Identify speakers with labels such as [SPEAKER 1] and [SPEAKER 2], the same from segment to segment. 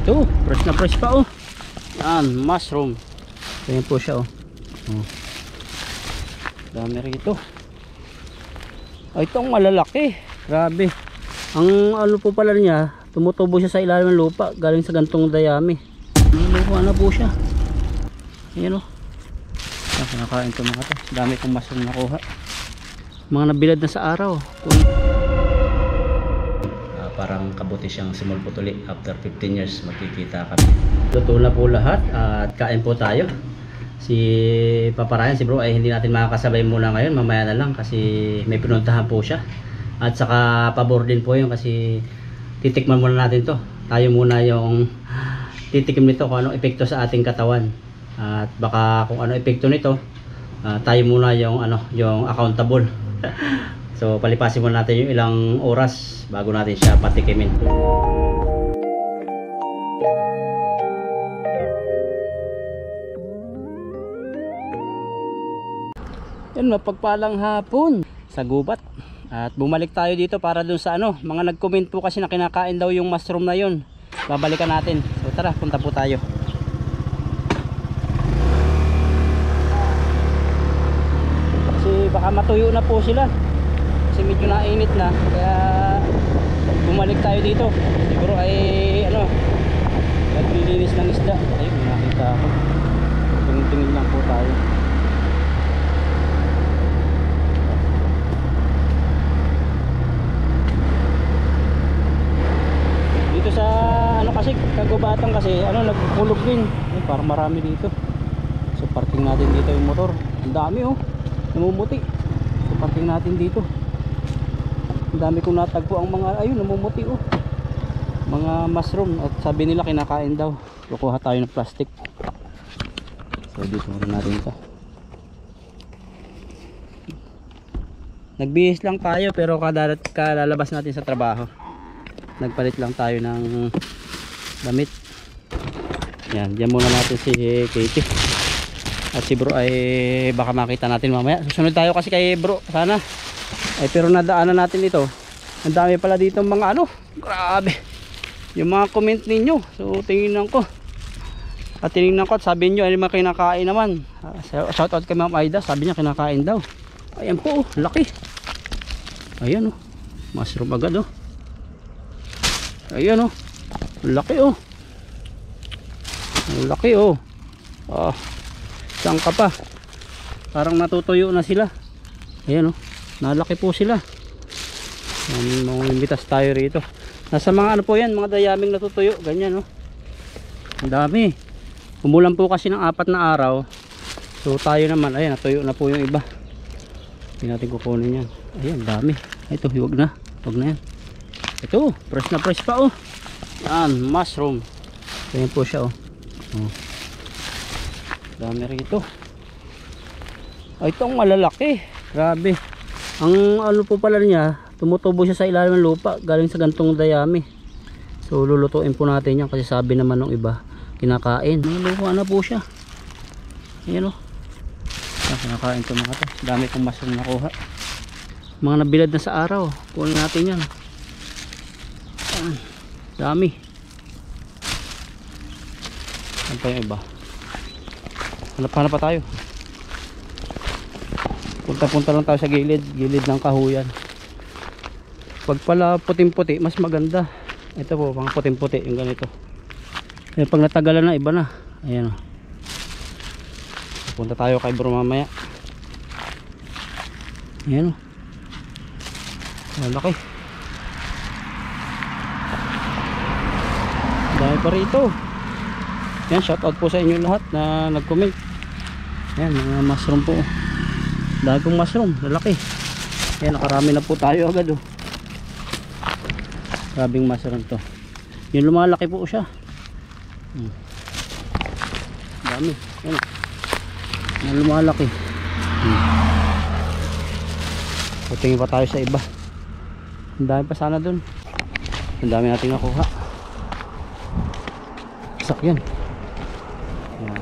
[SPEAKER 1] Ito, fresh na fresh pa oh. Yan, mushroom. Ganyan po siya oh. Dami rito. Ay, itong malalaki. Grabe. Ang ano po pala niya, tumutubo siya sa ilalim ng lupa. Galing sa gantong dayami. Niluha na po siya. Ayan oh. Nakakain ko mga to. Dami kong mushroom nakuha. Mga nabilad na sa araw. Parang kabuti siyang simulputuli. After 15 years magkikita kami. Luto na po lahat at kain po tayo. Si Papa Ryan, si bro ay hindi natin makakasabay muna ngayon, mamaya na lang kasi may pinuntahan po siya. At saka pabor din po yun kasi titikman muna natin to. Tayo muna yung titikim nito kung anong epekto sa ating katawan. At baka kung ano epekto nito, tayo muna yung yung accountable. So palipasin muna natin yung ilang oras bago natin siya patikimin. Yan, mapagpalang hapon sa gubat. At bumalik tayo dito para dun sa mga nag-comment po kasi na kinakain daw yung mushroom na yun. Babalikan natin. So tara, punta po tayo. Kasi baka matuyo na po sila. Kasi medyo nainit na. Kaya bumalik tayo dito. Siguro ay naglilinis ng isda. Ayun, nakita ako. Tingin-tingin lang po tayo. Dito sa kasi kagubatan kasi nagpulog din. Ay, parang marami dito. So parking natin dito yung motor. Ang dami oh. Namumuti. So parking natin dito. Ang dami kong natagpo ang mga namumuti oh. Mga mushroom at sabi nila kinakain daw. Kukuha tayo ng plastic. So dito muna natin ito. Nagbihis lang tayo pero kalalabas natin sa trabaho. Nagpalit lang tayo ng damit. Yan, diyan muna natin si Katie. At si bro ay baka makita natin mamaya. Susunod tayo kasi kay bro sana. Ay pero nadaanan natin ito. Ang dami pala dito mga grabe. Yung mga comment ninyo. So tingnan ko. At tinignan ko at sabi nyo ay mga kinakain naman. Shout out kay Ma'am Aida. Sabi niya kinakain daw. Ayan po oh, laki. Ayan oh. Mushroom agad oh. Ayan oh. Laki oh. Laki oh. Oh. Saan ka pa? Parang natutuyo na sila. Ayan oh. Nalaki po sila. Mamimitas tayo rito. Nasa mga po yan, mga dayaming natutuyo. Ganyan oh. Ang dami. Umulan po kasi ng 4 na araw. So tayo naman, ayan, natuyo na po yung iba. Hindi natin kukunin yan. Ayan, dami. Ito, huwag na. Huwag na yan. Ito, fresh na fresh pa oh. Yan, mushroom. Ayan po siya oh. Dami rito. Ay, itong malalaki. Grabe. Ang po pala niya, tumutubo siya sa ilalim ng lupa. Galing sa gantong dayami. So lulutuin po natin yan kasi sabi naman ng iba kinakain. Niluha na po siya. Ayan oh. Kinakain ko mga to. Dami kong mushroom nakuha. Mga nabilad na sa araw. Kunin natin yan. Dami. Ano pa yung iba? Hanap-hanap pa tayo. Punta-punta lang tayo sa gilid ng kahuyan. Pag pala puting-puti mas maganda. Ito po pang puting-puti yung ganito. Eh, pag natagalan na iba na. Ayan o. Punta tayo kay bro mamaya. Ayan o. Malaki. Dahil pa rito. Yan, shout out po sa inyo lahat na nag-comment. Yan, mga mushroom po. Dagong mushroom, lalaki. Yan, nakarami na po tayo agad oh. Grabing mushroom to. Yung lumalaki po siya. Dami. Yan. Yung lumalaki. Tingin pa tayo sa iba. Ang dami pa sana dun. Ang dami natin nakuha. Sak yan. Yan.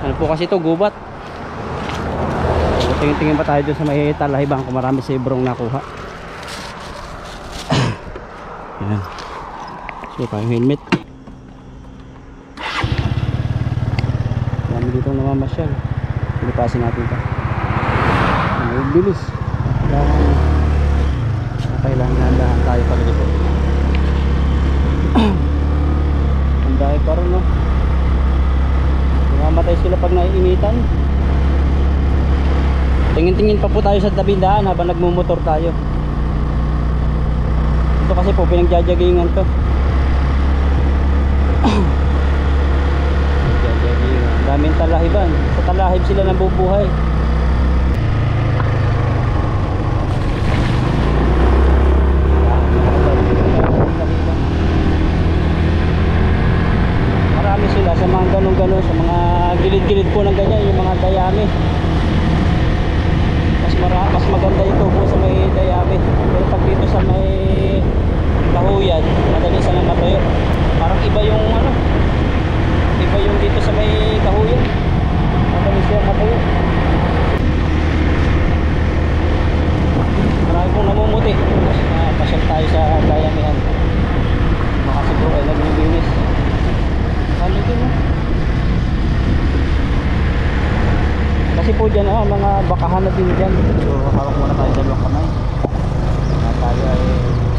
[SPEAKER 1] Ano po kasi ito, gubat. Tingin-tingin pa tayo dun sa may talahibang kung marami sa ibrong nakuha. Yan. So tayong helmet. Dami dito namamasyal. Pilipasin natin ito. May bilis. Kailangan nandahan tayo pala dito. Ang dahil pa rin, no? Mamatay sila pag naiinitan. Tingin-tingin pa po tayo sa tabindaan habang nagmumotor tayo. Ito kasi po pinagjajagingan to. Daming talahiban. Sa talahib sila nabubuhay. Marami sila sa mga ganun-ganun, sa mga gilid-gilid po ng ganyan, yung mga dayami. Mas maganda ito po sa may dayami. Pero pag dito sa may kahuyan, madali sana matuyo. Parang iba yung ano, iba yung dito sa may kahuyan, madali siya matuyo. Marami pong namumuti. Pasyal tayo sa dayamihan. Baka siguro ay naglilinis. Ano din, no? Kasi po dyan, mga bakahan na din dyan. So hawak muna tayo sa dalawang kamay. Tayo ay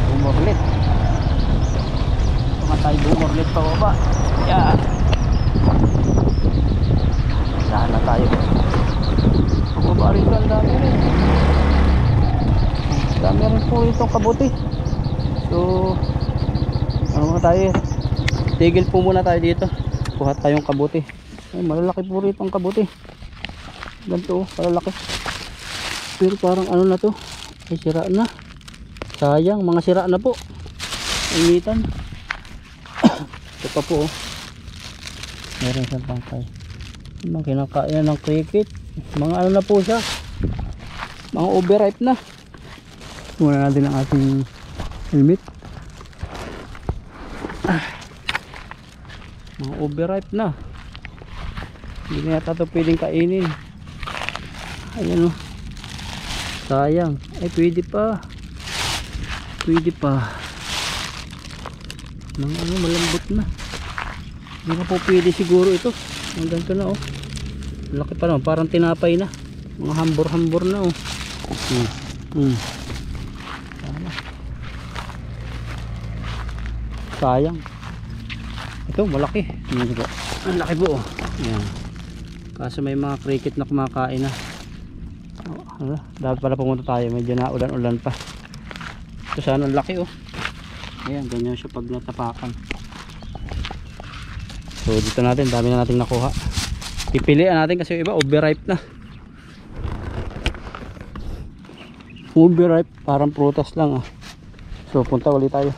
[SPEAKER 1] bumorlit. Tayo bumorlit pa baba. Yan. Dahan na tayo. Bumaba rin ka, ang dami rin. Dami rin po itong kabuti. So ano muna tayo, tigil po muna tayo dito. Kuha tayong kabuti. Ay, malalaki po rito ang kabuti. Ganito, malalaki. Pero parang ano na to, ay sira na. Sayang, mga sira na po. Initan. Ito pa po, oh. Meron siyang pangkay. Mga kinakain na ng cricket. Mga ano na po siya, mga overripe na. Muna natin ang ating helmet. Mga overripe na. Hindi na yata ito pwedeng kainin. Ayan, oh. Sayang. Ay pwede pa. Pwede pa. Mga ano, malambot na. Hindi na po pwede siguro ito. Ang ganito na, oh. Laki pa naman, parang tinapay na. Mga hambor-hambor na, oh. Sayang. Ito malaki. Ang laki po, oh. Ayan. Kaso may mga cricket na kumakain na. Dapat pala pumunta tayo, medyo na ulan-ulan pa. Ito sana ang laki, oh. Ayan, ganyan siya pag natapakan. So dito natin, dami na natin nakuha. Pipilian natin kasi yung iba overripe na. Overripe, parang prutas lang, ah. So punta ulit tayo.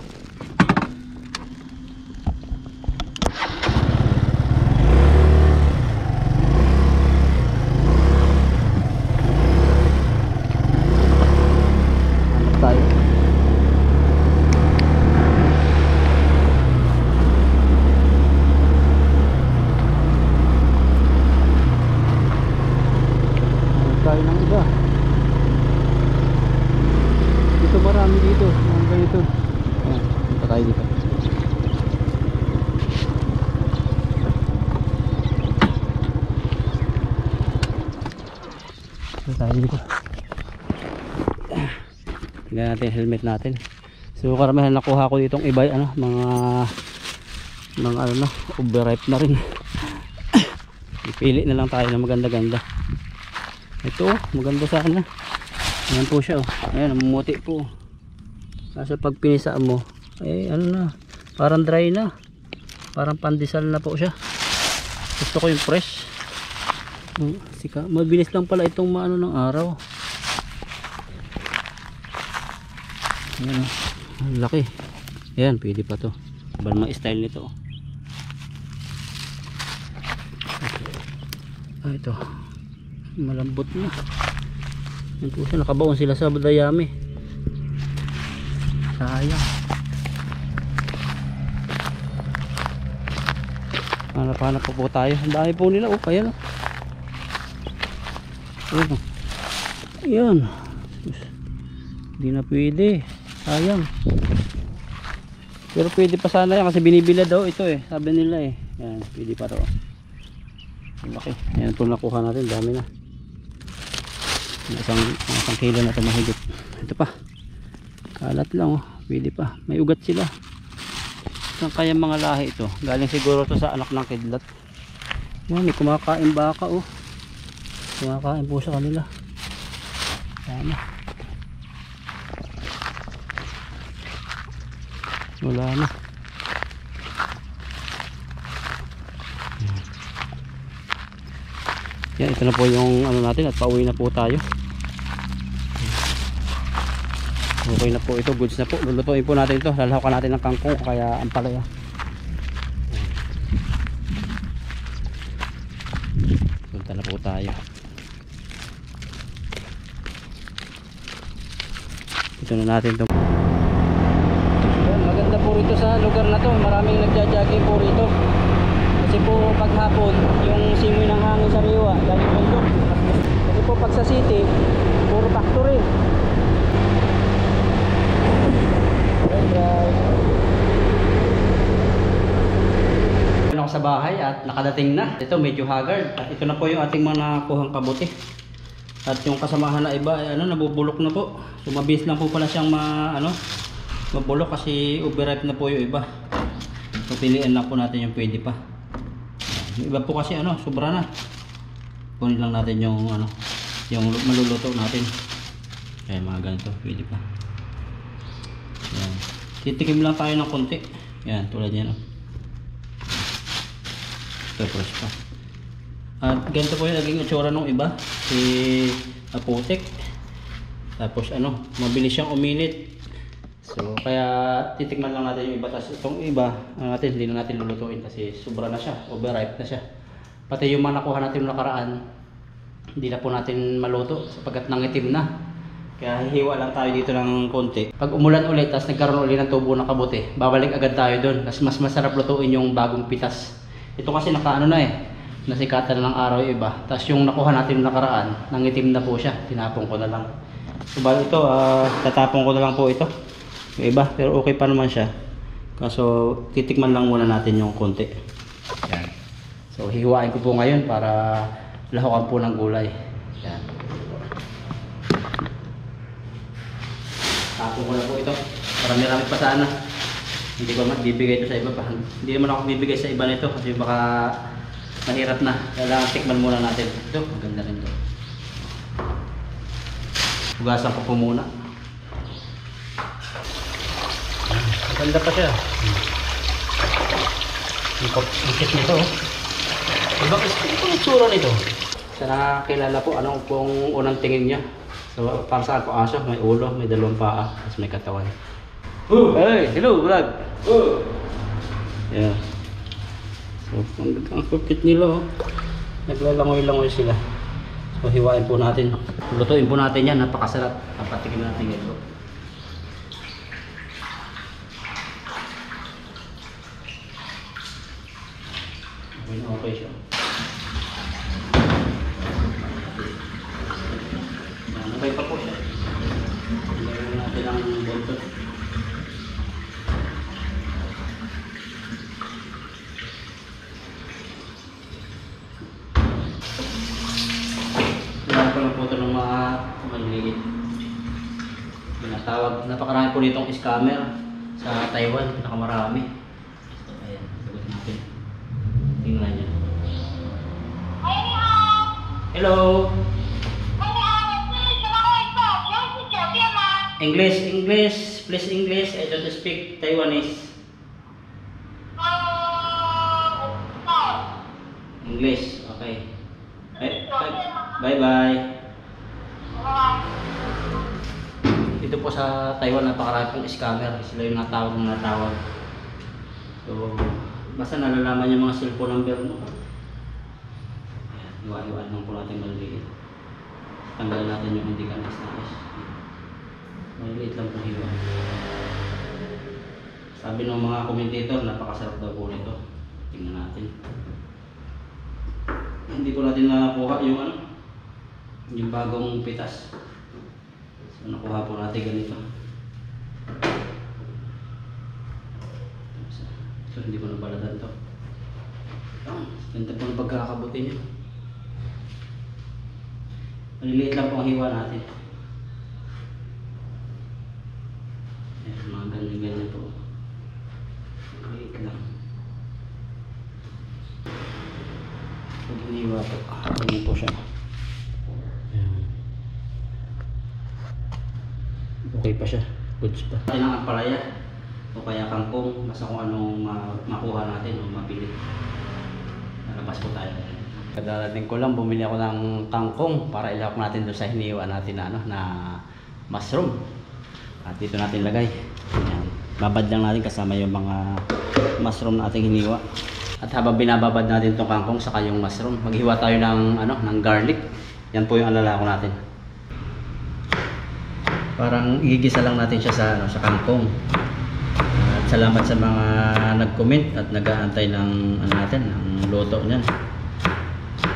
[SPEAKER 1] Tayo ng iba. Dito marami dito, mga ganito. Ayan, punta tayo dito. Punta tayo dito. Tingnan natin yung helmet natin. So karamihan nakuha ko ditong iba, ano, mga ano na, overripe na rin. Ipili na lang tayo ng maganda-ganda. Ito, maganda sana. Ayan po siya, oh. Ayan, namumuti po. Kasi pag pinisa mo, eh ano na, parang dry na. Parang pandesal na po siya. Gusto ko yung fresh. Sika, mabilis lang pala itong maano ng araw. Ayan, ang laki. Ayan, pwede pa to. Iba mga style nito, oh. Ito malambot na. Yan po siya, nakabaon sila sa dayami. Sayang. Hanap-hanap pa po tayo. Ang dami po nila, oh. Ayan, oh. Ayan. Hindi na pwede. Sayang. So Pero pwede pa sana yan kasi binibila daw ito eh. Sabi nila eh. Yan, pwede pa raw. Laki. Ayan po nakuha natin. Dami na. Isang kilo na ito mahigit. Ito pa. Kalat lang oh. Pwede pa. May ugat sila. Saan kaya mga lahi ito? Galing siguro to sa anak ng kidlat. Yan, may kumakain baka oh. Kumakain po sa kanila. Sana. Wala na. Yan, ito na po yung ano natin at pauwi na po tayo. Okay na po ito, goods na po. Lulutuin po natin ito. Lalahakan natin ng kangkong kaya ampalaya. Punta na po tayo. Ito na natin ito. Maganda po rito sa lugar na to. Maraming nagja-jogging po rito. Kasi po paghapon, yung simoy ng hangin sa riwa, galing bundok. Kasi po pag sa city, puro factory. Ako sa bahay at nakadating na. Ito medyo haggard. At ito na po yung ating mga nakuhang kabuti. At yung kasamahan na iba ay nabubulok na po. So mabilis lang po pala siyang mabulok kasi overripe na po yung iba. So piliin lang po natin yung pwede pa. Yung iba po kasi sobra na. Kunin lang natin yung yung maluluto natin. Kaya mga ganito pwede pa. Yan. Titikim lang tayo ng konti. Yan, tulad yan. Ito fresh pa. At ganito po yung naging itsura ng iba. Si Apotek. Tapos mabilis siyang uminit. So kaya titikman lang natin yung iba. Tapos itong iba natin, hindi na natin lulutuin kasi sobra na siya, overripe na siya. Pati yung mga nakuha natin nakaraan, hindi na po natin maluto sapagkat nangitim na. Kaya hihiwa lang tayo dito ng konti. Pag umulan ulit, tapos nagkaroon ulit ng tubo ng kabuti, babalik agad tayo doon. Kasi mas masarap lutuin yung bagong pitas. Ito kasi nasikatan na ng araw yung iba. Tapos yung nakuha natin nakaraan, nangitim na po siya. Tinapon ko na lang. So bali ito, tatapon ko na lang po ito. Yung iba, pero okay pa naman siya. Kaso titikman lang muna natin yung konti. Yan. So hihiwain ko po ngayon para lahukan po ng gulay. Yan. Tapon ko na po ito. Marami-rami pa sana. Hindi ko magbibigay ito sa iba pa. Hindi naman ako bibigay sa iba nito kasi baka mahirap na. Kailangan tikman muna natin. Ito, maganda rin ito. Hugasan ko po muna. Maganda pa siya. Ang kit nito. Ibang itsura nito. Sa nakakilala po, anong pong unang tingin niya. So, para sa ako aso, may ulo, may dalawang paa, tapos may katawan. Hey, hello vlog! Yeah. So, ang kit nila naglalangoy-langoy sila. So, hiwain po natin. Lutuin po natin yan, napakasarap. Papatikin natin ito. Okay siya. Okay pa po siya. Lagyan natin ang bontot. Kailangan ko lang po ito ng mga maliliit. Pinatawag. Napakarami po ditong scammer sa Taiwan. Pinakamarami. So, ayan. Sagot natin. Tingnan niyo. Hello! English, please English. I don't speak Taiwanese. English, okay. Bye. Dito po sa Taiwan, napakarami pong scammer. Sila yung natawag. So, basta nalalaman yung mga cellphone number mo. Iwan lang po natin maliliit. Tanggalin natin yung hindi ka nais. Maliliit lang pong hiwa. Sabi ng mga commentator, napakasarap daw po nito. Tingnan natin. Hindi po natin nakuha yung bagong pitas. So nakuha po natin ganito. So hindi ko napaladan to. Ganda po ng pagkakabuti niya. Maliliit lang po ang hiwa natin. Ayan, mga ganyan-ganyan po. Maliliit lang. Pag hiniwa po, ganyan po siya. Ayan. Okay pa siya. Goods pa. Atin ang ampalaya o kaya kangkong, basta kung anong makuha natin o mapili. Nalabas po tayo. Kadalating ko lang, bumili ako ng kangkong para ilahok natin doon sa hiniwa natin na, na mushroom. At dito natin lagay. Ayan. Babad lang natin kasama yung mga mushroom nating hiniwa. At habang binababad natin itong kangkong saka yung mushroom, maghiwa tayo ng, ng garlic. Yan po yung alalako natin. Parang igigisa lang natin siya sa kangkong. At salamat sa mga nag-comment at nag-aantay ng ng luto niyan.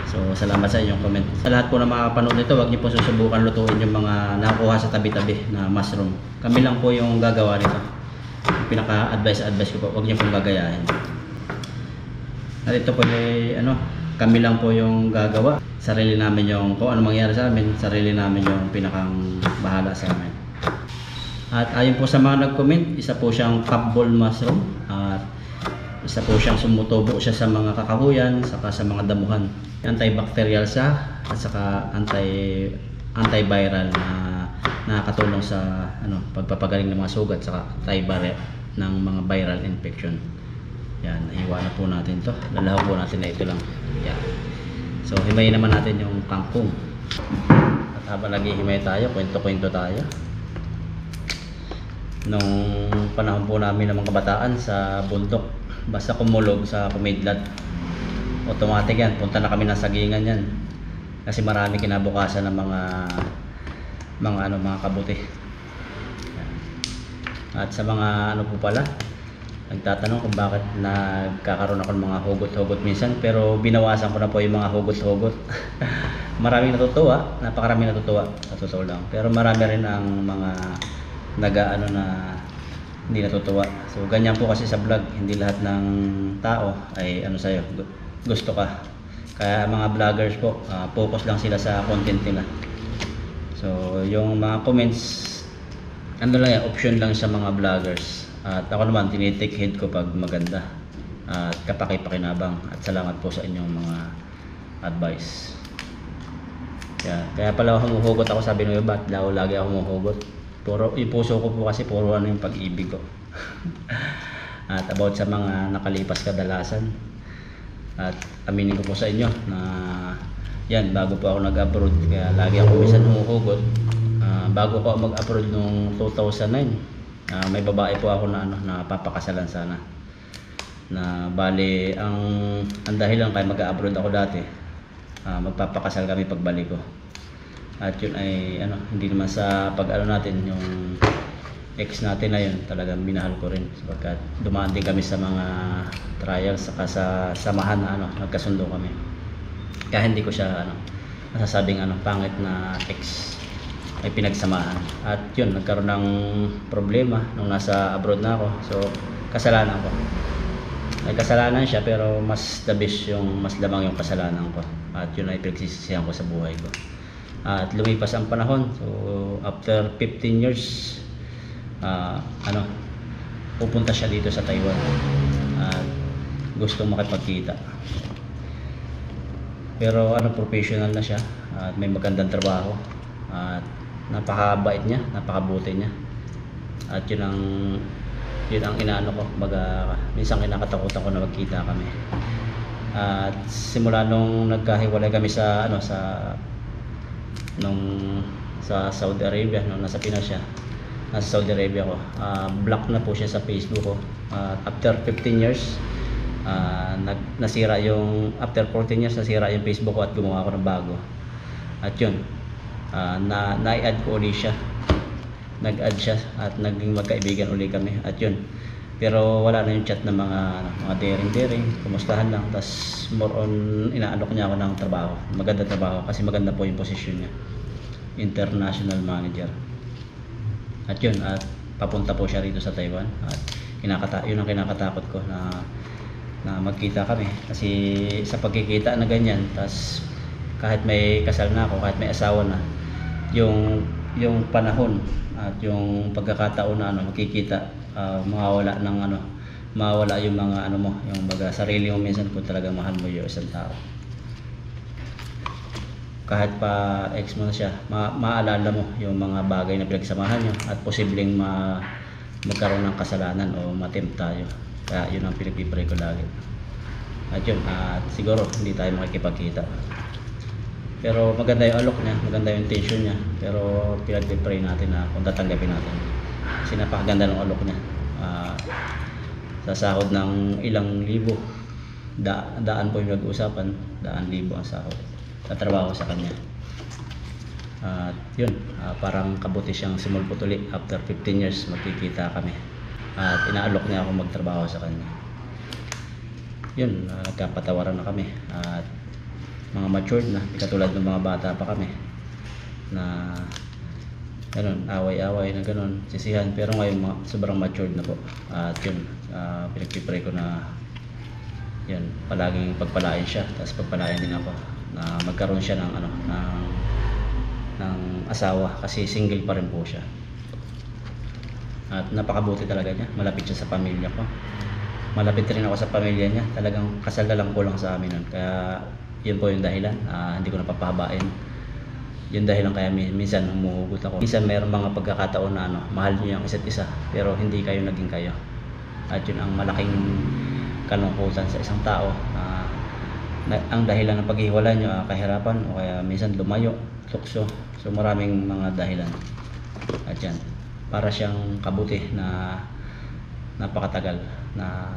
[SPEAKER 1] So salamat sa inyong comment. Sa lahat po na makapanood nito, huwag niyo po susubukan lutuin yung mga nakuha sa tabi-tabi na mushroom. Kami lang po yung gagawa nito. Yung pinaka-advice ko po, huwag niyo pong gagayahin. At ito po ay kami lang po yung gagawa. Sarili namin yung, kung ano mangyari sa amin, sarili namin yung pinakang bahala sa amin. At ayon po sa mga nag-comment, isa po siyang cup-ball mushroom. At isa po siyang sumutubo siya sa mga kakahuyan, saka sa mga damuhan. Antibacterial siya, at saka antiviral na nakakatulong sa pagpapagaling ng mga sugat, saka antiviral ng mga viral infection. Yan, nahiwa na po natin to. Lalahaw po natin na ito lang. Yan. So, himayin naman natin yung kangkong. At habang naghihimay tayo, kwento-kwento tayo. Nung panahon po namin ng mga kabataan sa bundok, basta kumulog sa kumidlat, automatic yan, punta na kami ng sagingan yan. Kasi marami kinabukasan ng mga kabuti. Yan. At sa mga po pala, nagtatanong kung bakit nagkakaroon ako ng mga hugot-hugot minsan, pero binawasan ko na po yung mga hugot-hugot. Maraming natutuwa, napakaraming natutuwa, sa totoo lang. Pero marami rin ang mga na hindi natutuwa. So ganyan po kasi sa vlog, hindi lahat ng tao ay sa'yo, gusto ka. Kaya mga vloggers po, focus lang sila sa content nila. So yung mga comments, option lang sa mga vloggers. At ako naman, tinitake head ko pag maganda at kapaki-pakinabang. At salamat po sa inyong mga advice. Kaya pala humuhugot ako, sabi nyo, ba't lagi ako humuhugot? Yung puso ko po kasi puro yung pag-ibig ko. At about sa mga nakalipas kadalasan, at aminin ko po sa inyo na yan, bago po ako nag-abroad, kaya lagi ako minsan humuhugot. Bago ko mag-abroad noong 2009, may babae po ako na papakasalan sana. Na bali ang dahilan kaya mag-abroad ako dati, magpapakasal kami pagbalik ko. At yun ay hindi naman sa natin, yung ex natin na yun, talagang minahal ko rin sapagkat dumaan din kami sa mga trials saka sa samahan na nagkasundo kami. Kaya hindi ko siya masasabing pangit na ex, ay pinagsamahan. At yun, nagkaroon ng problema nung nasa abroad na ako. So kasalanan ko, may kasalanan siya, pero mas lamang yung kasalanan ko. At yun ay pinagsisisihan ko sa buhay ko. At lumipas ang panahon. So after 15 years, pupunta siya dito sa Taiwan at gustong makipagkita. Pero professional na siya at may magandang trabaho at napakabait niya, napakabuti niya. At yun ang inaano ko, minsan kinakatakutan ko na magkita kami. At simula nung nagkahiwalay kami sa Saudi Arabia, nung nasa Pinas siya, nasa Saudi Arabia ko, block na po siya sa Facebook ko. After 15 years, after 14 years nasira yung Facebook ko at gumawa ako ng bago. At yun, na-add ko ulit siya, nag-add siya at naging magkaibigan ulit kami. At yun, pero wala na yung chat ng mga daring, kumustahan lang. Tas more on inaano niya ako ng trabaho, maganda trabaho kasi maganda po yung posisyon niya, international manager. At yun, at papunta po siya rito sa Taiwan at yun ang kinakatakot ko na magkita kami, kasi sa pagkikita na ganyan, tas kahit may kasal na ako, kahit may asawa na, yung panahon at yung pagkakataon na magkikita, mawawala ng mawawala yung mga mo, yung baga sarili mo minsan kung talagang mahal mo yung isang tao. Kahit pa ex mo na siya, maalala mo yung mga bagay na pinagsamahan nyo at posibleng magkaroon ng kasalanan o matempt tayo. Kaya yun ang pinagpipray ko lagi. At yun, siguro hindi tayo makikipagkita. Pero maganda yung alok niya, maganda yung intention niya. Pero pinagpipray natin na kung tatanggapin natin. Kasi napakaganda ng alok niya. Sa sahod ng ilang libo, daan po yung nag-uusapan, 1,000 ang sahod. Tatrabaho sa kanya. At yun, parang kabuti siyang simulputuli. After 15 years, magkikita kami. At inaalok niya ako magtrabaho sa kanya. Yun, nagkapatawaran na kami. At mga matured na, katulad ng mga bata pa kami na ganun, away-away na ganun, sisihan. Pero ngayon sobrang matured na po. At yun, pinagpipray ko na yun, palaging pagpalain siya, tapos pagpalain din ako na magkaroon siya ng ng asawa, kasi single pa rin po siya. At napakabuti talaga niya, malapit siya sa pamilya ko, malapit rin ako sa pamilya niya. Talagang kasal na lang po lang sa amin nun. Kaya yun po yung dahilan, hindi ko napapahabain. Yung dahilan kaya minsan humuhugot ako. Minsan mayroong mga pagkakataon na mahal niyo yung isa't isa, pero hindi kayo naging kayo. At yun ang malaking kalungkutan sa isang tao. Ang dahilan ng paghiwalay nyo, kahirapan, o kaya minsan lumayo, tukso. So maraming mga dahilan. At yan, para siyang kabuti na napakatagal na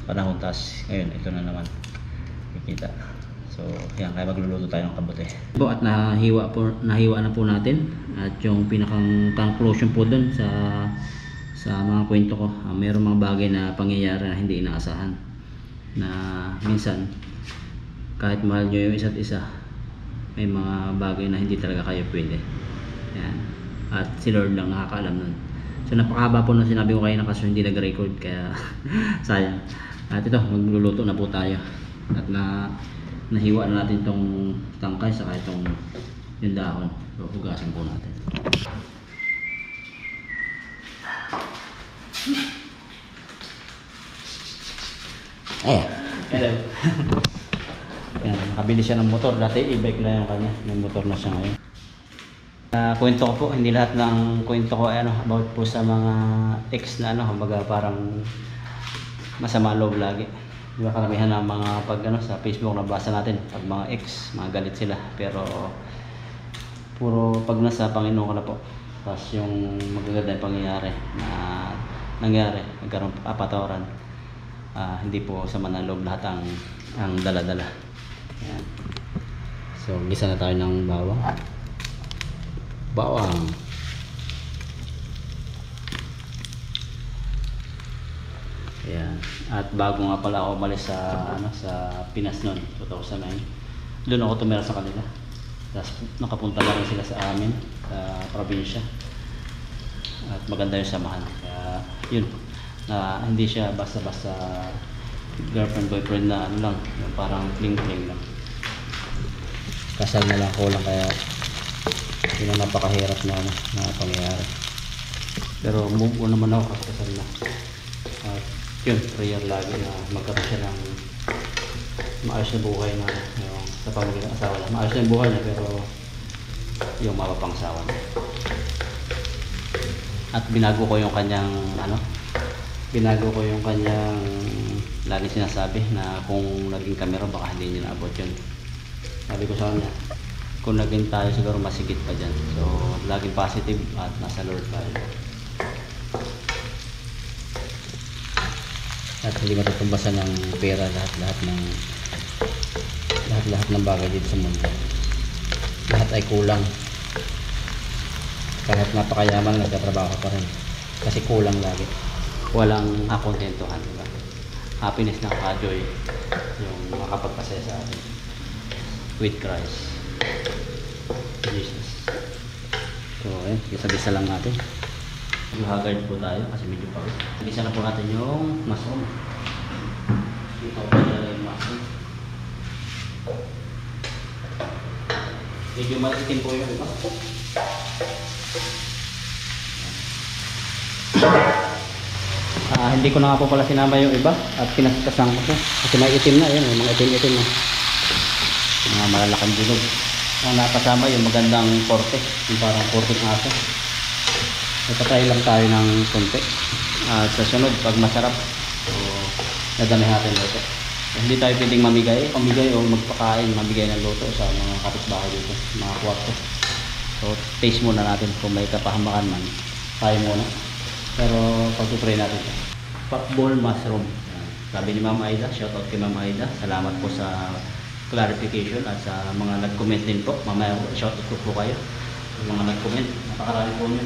[SPEAKER 1] panahon, tas ngayon ito na naman kikita. So yan, kaya magluluto tayo ng kabuti. At nahiwa na po natin. At yung pinakang conclusion po dun sa mga kwento ko, mayroong mga bagay na pangyayari na hindi inaasahan, na minsan kahit mahal nyo yung isa't isa, may mga bagay na hindi talaga kayo pwede. Yan. At si Lord lang nakakaalam nun. So napakahaba po na sinabi ko kayo na, kaso hindi nag-record, kaya sayang. At ito, magluluto na po tayo. At nahiwa na natin itong tangkay, saka itong yung dahon. So hugasan po natin. Hello. Yan, nakabili siya ng motor. Dati e-bike na yung kanya. May motor na siya ngayon. Kwento ko po, hindi lahat ng kwento ko ay about po sa mga ex na kumbaga parang masama loob lagi. Di ba karamihan ng mga pag sa Facebook nabasa natin, pag mga ex, mga galit sila. Pero puro pag nasa Panginoon ko na po. Tapos yung magaganda yung pangyayari na nangyari, nagkaroon patawaran. Hindi po sa manaloob lahat ang dala-dala. Ayan. So gisa na tayo ng bawang. Ayan. At bago nga pala ako umalis sa Pinas noon, 2009, doon ako tumira sa kanila. Tapos nakapunta na rin sila sa amin sa probinsya. At maganda yung samahan. Kaya yun, na hindi siya basta-basta girlfriend boyfriend na lang, yung parang fling-fling lang. Kasal na lang ko lang, kaya yun ang napakahirap na pangyayari. Pero move on naman ako kasi kasal na. At yun, prayer lagi na magkaroon siya ng maayos na buhay na yung sa pamilya ng asawa niya. Maayos na yung buhay niya, pero yung mapapang asawa niya. At binago ko yung kanyang lagi sinasabi na kung naging kamera baka hindi niya naabot yun. Sabi ko sa kanya, kung naging tayo siguro masigit pa dyan. So laging positive at nasa Lord tayo. At hindi matutumbasan ng pera, lahat ng bagay dito sa mundo. Lahat ay kulang. Kahit napakayaman, nagtatrabaho pa rin. Kasi kulang lagi. Walang kontentuhan, diba? Happiness na joy yung makapagpasaya sa atin with Christ Jesus. So isa lang natin. Haggard po tayo kasi medyo pagod. Igisa na po natin yung mushroom. Ito po talaga yung mushroom. Medyo malitin po yung iba. Hindi ko na nga po pala sinama yung iba at pinasikasan ko siya kasi may itim na yun, mga itim-itim na mga malalakang bilog. Ang napasama yung magandang porte, yung parang porte ng aso. Nagpatry lang tayo ng konti at sa sunod pag masarap so nadami natin luto. Hindi tayo pwedeng pamigay o magpakain, mamigay ng luto sa mga kapitbahay dito, mga kwarto. So taste muna natin kung may kapahamakan man, tayo muna. Pero pag-try natin ito. Pakbol mushroom. Sabi ni Ma'am Aida, shoutout kay Ma'am Aida. Salamat po sa clarification at sa mga nag-comment din po. Mamaya shoutout ko po kayo. Sa mga nag-comment, napakarami po nyo.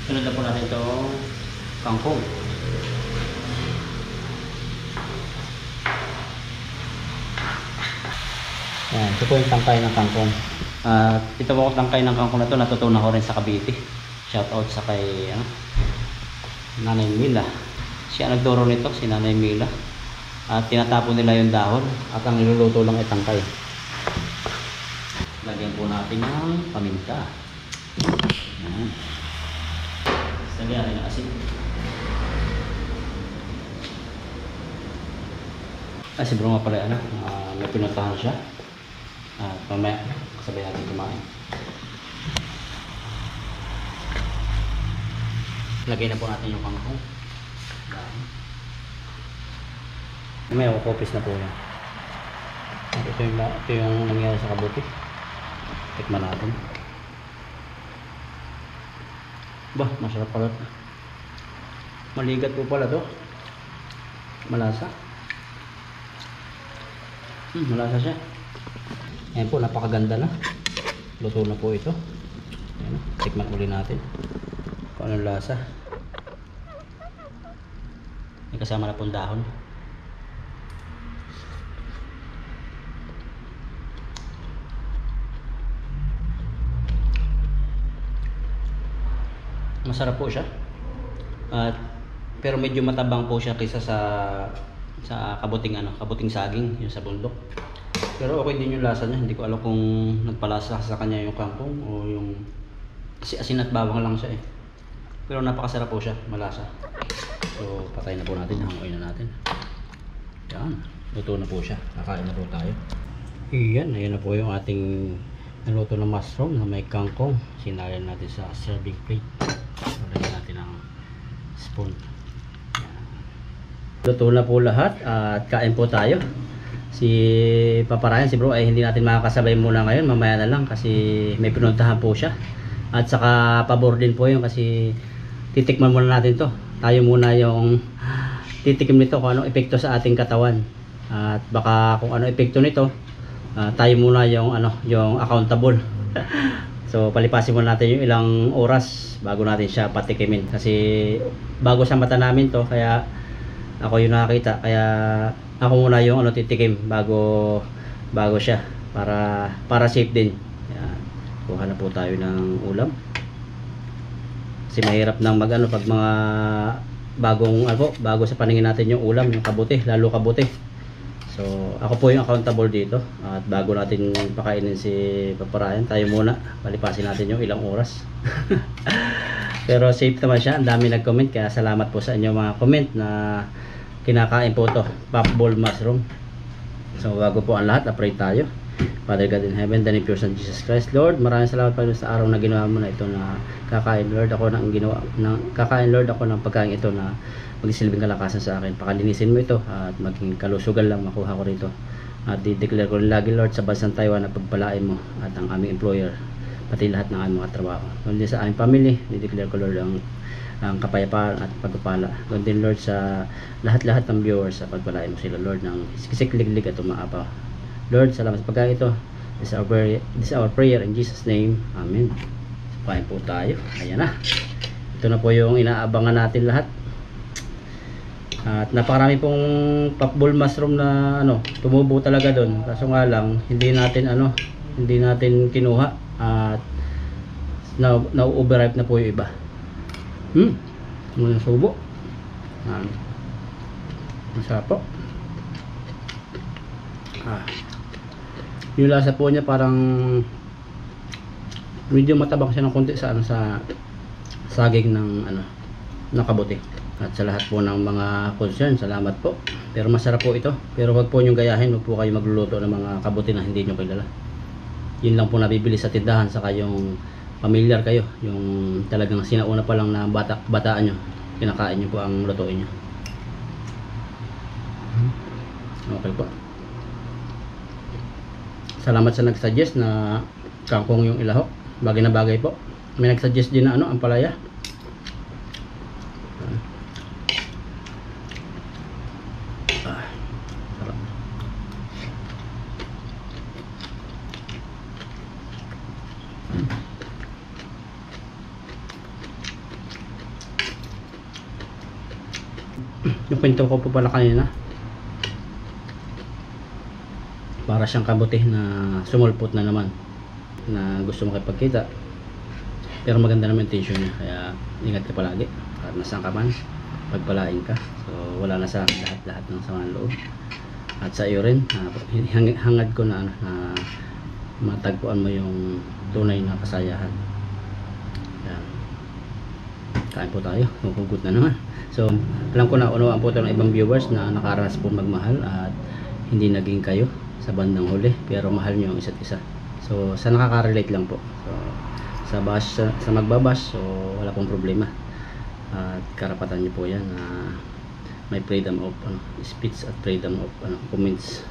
[SPEAKER 1] Sunod na po natin itong kangkong. Yan, ito po yung tangkay ng kangkong. Ito po tangkay ng kangkong na ito, natutunan ko rin sa Cavite. Shoutout sa kay Nanay Mila. Siya nagturo nito, si Nanay Mila. At tinatapon nila yung dahon at ang niluluto lang ay tangkay. Lagyan po natin ng paminta. Ayan. Lagyan natin ng asin. Si bro nga pala may pinuntahan siya. At mamaya kasabay natin kumain. Lagay na po natin yung kangkong. May kopis na po yan. Ito yung nangyari sa kabuti. Tikman natin. Bah, masarap pala. Maligat po pala to. Malasa. Malasa siya. Ayan po, napakaganda na. Luto na po ito. Ayan, tikman ulit natin kung anong lasa. May kasama na pong dahon. Masarap po siya. Pero medyo matabang po siya kaysa sa kabuting saging, yung sa bundok. Pero okay din yung lasa niya. Hindi ko alam kung nagpalasa sa kanya yung kangkong o yung asin at bawang lang siya eh. Pero napakasarap po siya, malasa. So patay na po natin, hanguin na natin. Yan, luto na po siya. Nakain na po tayo. Iyan, ayan na po yung ating naluto na mushroom na may kangkong. Sinalin natin sa serving plate. Lagyan natin ng spoon. Yan. Luto na po lahat at kain po tayo. Si Papa Ryan, si bro ay hindi natin makakasabay muna ngayon, mamaya na lang kasi may pinuntahan po siya. At saka pabor din po yun kasi titikman muna natin to. Tayo muna yung titikim nito kung anong epekto sa ating katawan. At baka kung anong epekto nito, tayo muna yung yung accountable. So palipasin muna natin yung ilang oras bago natin siya patikimin kasi bago sa mata namin to, kaya ako yung nakakita, kaya ako muna yung titikim bago siya para safe din. Yan. Kuha na po tayo ng ulam. Kasi mahirap nang pag mga bago sa paningin natin yung ulam, yung kabuti, lalo kabuti. So ako po yung accountable dito at bago natin pakainin si Papa Ryan, tayo muna palipasin natin yung ilang oras. Pero safe naman siya, ang dami nag-comment kaya salamat po sa inyo mga comment na kinakain po to, pakbol mushroom. So bago po ang lahat, pray tayo. Father God in heaven, the name of your Son Jesus Christ, Lord, maraming salamat pa sa araw na ginawa mo na ito na kakain Lord ako ng pagkain ito na magsilbing kalakasan sa akin. Pakalinisin mo ito at maging kalusugan lang makuha ko rito. At di-declare ko lagi Lord sa bansang Taiwan na pagpalain mo at ang aming employer, pati lahat ng aming mga trabaho. Kundi sa aming family, di-declare ko Lord ang kapayapaan at pagpapala. Kundi Lord sa lahat-lahat ng viewers, sa pagpalain mo sila Lord ng siksikliglig at umaapaw. Lord, salamat sa pagkain ito. This is our prayer in Jesus name. Amen. Kain po tayo. Ayan na. Ito na po yung inaabangan natin lahat. At napakarami pong pakbol mushroom na tumubo talaga doon. Kaso nga lang hindi natin kinuha at na-overripe na po yung iba. Muna subo. Masarap po. Yung lasa po niya parang medyo matabang siya ng konti sa sa saging ng ng kabuti. At sa lahat po ng mga concern, salamat po. Pero masarap po ito. Pero wag po niyong gayahin, wag po kayo magluluto ng mga kabuti na hindi niyo kilala. Yun lang po nabibili sa tindahan, saka yung familiar kayo, yung talagang sinauna pa lang na bataan nyo, kinakain nyo po ang lutuin nyo. Okay po. Salamat sa nag-suggest na kangkong yung ilahok. Bagay na bagay po. May nag-suggest din na ampalaya. Sarap. Yung kwento ko po pala kanina, para siyang kabuti na sumulpot na naman, na gusto makipagkita, pero maganda naman intention niya. Kaya ingat ka palagi at nasaan ka man, pagpalain ka. So wala na sa lahat ng sama ng loob. At sa iyo rin, hangad ko na matagpuan mo yung tunay na kasayahan. Yan. Kain po tayo, hugot na naman. So alam ko na unawaan po ito ng ibang viewers na nakaranas po magmahal at hindi naging kayo sa bandang huli, pero mahal nyo ang isa't isa. So sa nakaka-relate lang po. So sa magbabash, so wala pong problema. At karapatan nyo po yan na may freedom of speech at freedom of comments.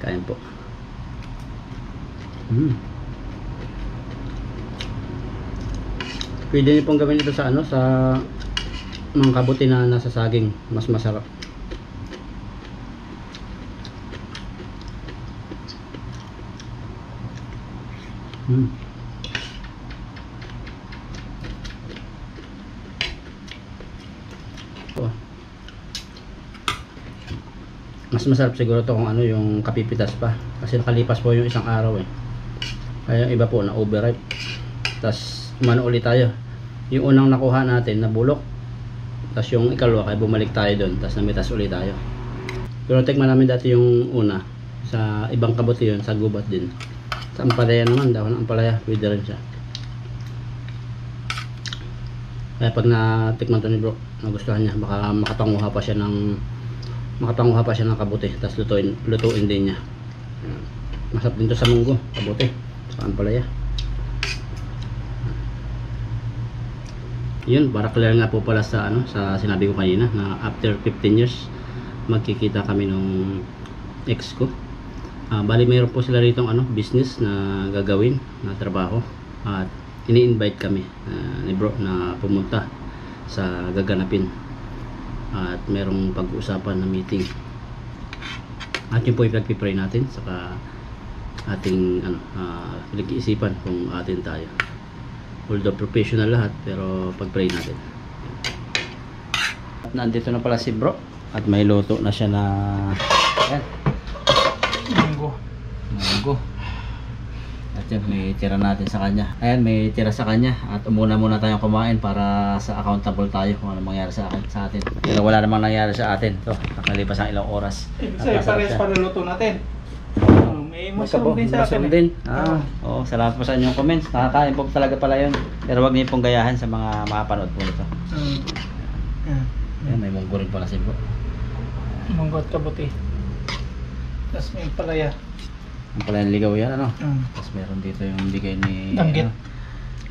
[SPEAKER 1] Kain po. Pwede nyo pong gawin ito sa sa mga kabuti na nasa saging, mas masarap. Mas masarap siguro to kung yung kapipitas pa, kasi nakalipas po yung isang araw kaya yung iba po na overripe. Tapos umano ulit tayo, yung unang nakuha natin na bulok, tapos yung ikalwa kaya bumalik tayo doon, tapos namitas ulit tayo. Pero tikman namin dati yung una sa ibang kabuti, yun sa gubat din. Sa ampalaya naman, dahon ng ampalaya, pwede rin siya. Kaya pag natikman to ni bro, nagustuhan niya, baka makapanguha pa siya ng kabuti, tapos lutuin din niya. Masarap din to sa munggo, kabuti, sa ampalaya. Yun, para clear nga po pala sa sa sinabi ko kanina na after 15 years magkikita kami nung ex ko. Bali mayroon po sila rito business na gagawin na trabaho, at ini-invite kami ni bro na pumunta sa gaganapin, at merong pag-uusapan na meeting, at yun po yung pag-pray natin, saka ating pinag-iisipan kung atin tayo, although professional lahat, pero pag-pray natin. At nandito na pala si bro, at may luto na siya na munggo. At yan, may tira natin sa kanya. Ayan, may tira sa kanya. At muna tayong kumain para sa accountable tayo kung ano mangyari sa atin. Pero wala namang nangyari sa atin. So, nakalipas ang ilang oras.
[SPEAKER 2] Ibig pares pa luto natin. May mushroom din sa akin.
[SPEAKER 1] Oo, salamat po sa inyong comments. Nakakain po talaga pala yun. Pero wag niyo pong gayahan sa mga makapanood po nito. Ayan, may munggo rin pala si bro.
[SPEAKER 2] Munggo at kabuti. Tapos may palaya.
[SPEAKER 1] Ang pala yung ligaw yan, Tapos meron dito yung bigay ni
[SPEAKER 2] Danggit.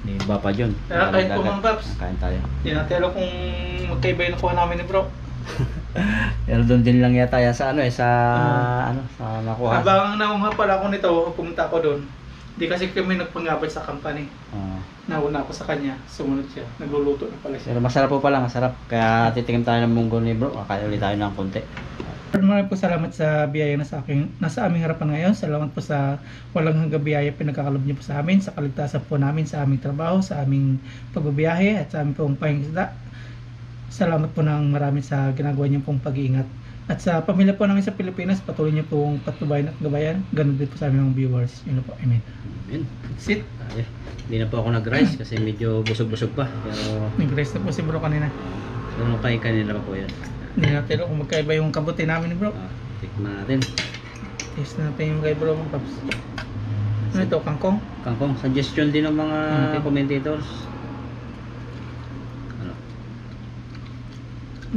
[SPEAKER 1] Ni Papa John.
[SPEAKER 2] Kaya kahit po mga paps,
[SPEAKER 1] kain tayo.
[SPEAKER 2] hindi natin alam kung magkaiba yung nakuha namin ni bro.
[SPEAKER 1] Pero doon din lang yata yan sa sa nakuha.
[SPEAKER 2] Habang nakuha pala ako nito, pumunta ako doon. Hindi kasi kami nagpangabot sa company. Nauna ako sa kanya, sumunod siya. Nagluluto na pala siya.
[SPEAKER 1] Pero masarap po pala, masarap. Kaya titingin tayo ng munggo ni bro. Kaya ulit tayo ng konti.
[SPEAKER 2] Maraming po salamat sa biyaya na nasa aming harapan ngayon. Salamat po sa walang hanggang biyaya pinagkakalob niyo po sa amin, sa kaligtasan po namin sa aming trabaho, sa aming pagbibiyahe at sa aming pong pahingisda. Salamat po ng marami sa ginagawa niyo pong pag-iingat At sa pamilya po namin sa Pilipinas, patuloy niyo pong patubayan at gabayan. Ganun din po sa aming mga viewers. Yun po. Amen.
[SPEAKER 1] Amen.
[SPEAKER 2] Sit.
[SPEAKER 1] Ay, hindi na po ako nag-rice kasi medyo busog-busog pa. Pero
[SPEAKER 2] Nag-rest na po si bro kanina.
[SPEAKER 1] ano kay kanila pa po yan.
[SPEAKER 2] Hindi natin kung magkaiba yung kabuti namin ni bro.
[SPEAKER 1] Tikman natin.
[SPEAKER 2] Taste natin yung kay bro mga paps. Ano ito? Kangkong?
[SPEAKER 1] Kangkong, suggestion din ng mga
[SPEAKER 2] Okay.
[SPEAKER 1] commentators. Ano?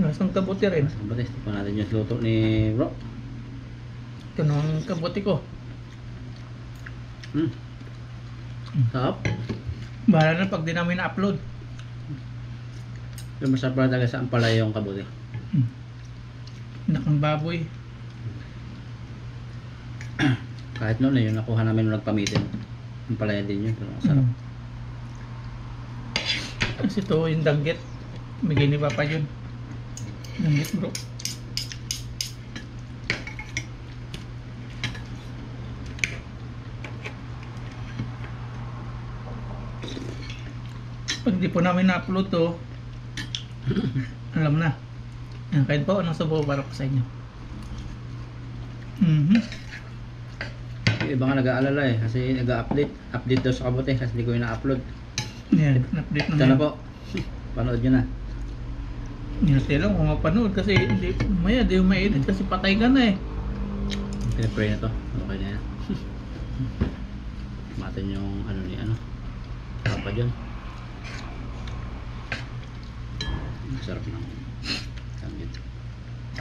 [SPEAKER 2] Lasang kabuti rin.
[SPEAKER 1] Sabatis, tikman natin yung luto ni bro.
[SPEAKER 2] Ito naman ang kabuti ko.
[SPEAKER 1] Sarap.
[SPEAKER 2] Bahala na pag di namin na-upload.
[SPEAKER 1] Pero masarap pala talaga sa ampalaya yung kabuti.
[SPEAKER 2] Nakang baboy.
[SPEAKER 1] Kahit noon na yun, nakuha namin nung nagpamitin. Ampalaya din yun, pero masarap.
[SPEAKER 2] Kasi ito yung danggit. Bigay ni Papa yun. Danggit bro. Pag di po namin na-upload to, alam na. Yan, kahit po anong subo para po sa inyo.
[SPEAKER 1] Yung iba nga nag-aalala eh, kasi update daw sa kabuti kasi hindi ko yung na-upload.
[SPEAKER 2] Yan, update na
[SPEAKER 1] Ito na po. Panood nyo na.
[SPEAKER 2] Yan, lang kung mapanood kasi hindi, maya di yung ma-edit kasi patay ka na eh.
[SPEAKER 1] Pinapray na to. Okay na yan. Matin yung ano ni ano. Sarap pa dyan. Sarap na. Kamit.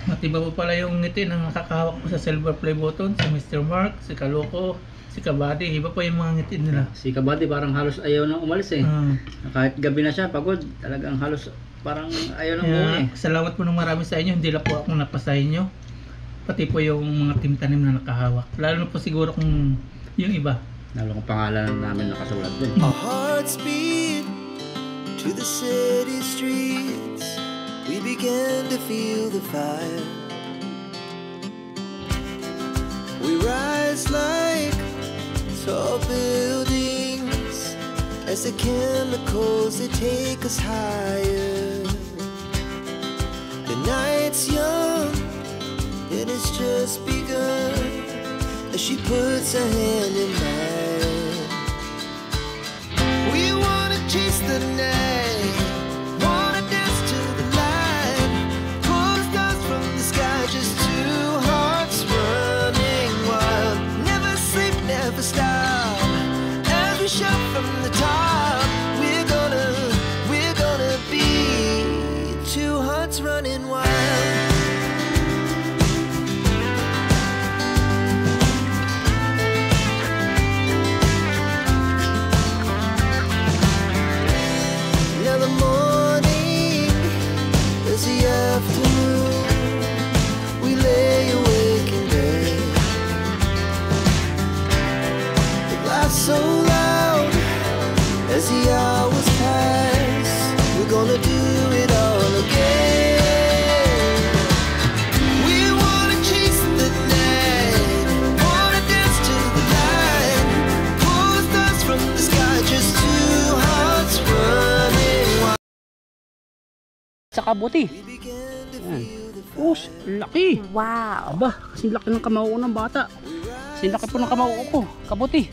[SPEAKER 2] Matiba po pala yung ngiti ng nakakahawak ko sa silver play button, si Mr. Mark, si Kaloko, si Kabady. Iba pa yung mga ngiti nila.
[SPEAKER 1] Si Kabady parang halos ayaw nang umalis eh. Kahit gabi na siya, pagod. Talagang halos parang ayaw nang umuwi eh.
[SPEAKER 2] Salamat po ng marami sa inyo. Hindi lang po ako napasahin nyo. Pati po yung mga team tanim na nakahawak. Lalo na po siguro kung yung iba.
[SPEAKER 1] Lalo kung pangalan namin nakasulat dun.
[SPEAKER 3] Our hearts beat to the city streets. We began to feel the fire. We rise like tall buildings as the chemicals they take us higher. The night's young, it has just begun as she puts her hand in mine. We wanna chase the night, wanna dance to the light, pull the stars from the sky, just two hearts running wild. Never sleep, never stop, as we shout from the top. We're gonna be two hearts running wild. Now the morning is the afternoon. We lay awake in bed. The laughs so loud as the hours pass. We're gonna do it all again. We wanna chase the night, wanna dance to the light, pull the stars from the sky, just two hearts running wild.
[SPEAKER 1] Sa kabuti.
[SPEAKER 3] We began to
[SPEAKER 1] Yan.
[SPEAKER 3] feel the
[SPEAKER 1] Oh, laki.
[SPEAKER 4] Wow.
[SPEAKER 1] Aba, kasi laki ng kamao ng bata. Kasi laki po ng kamao ko. Kabuti.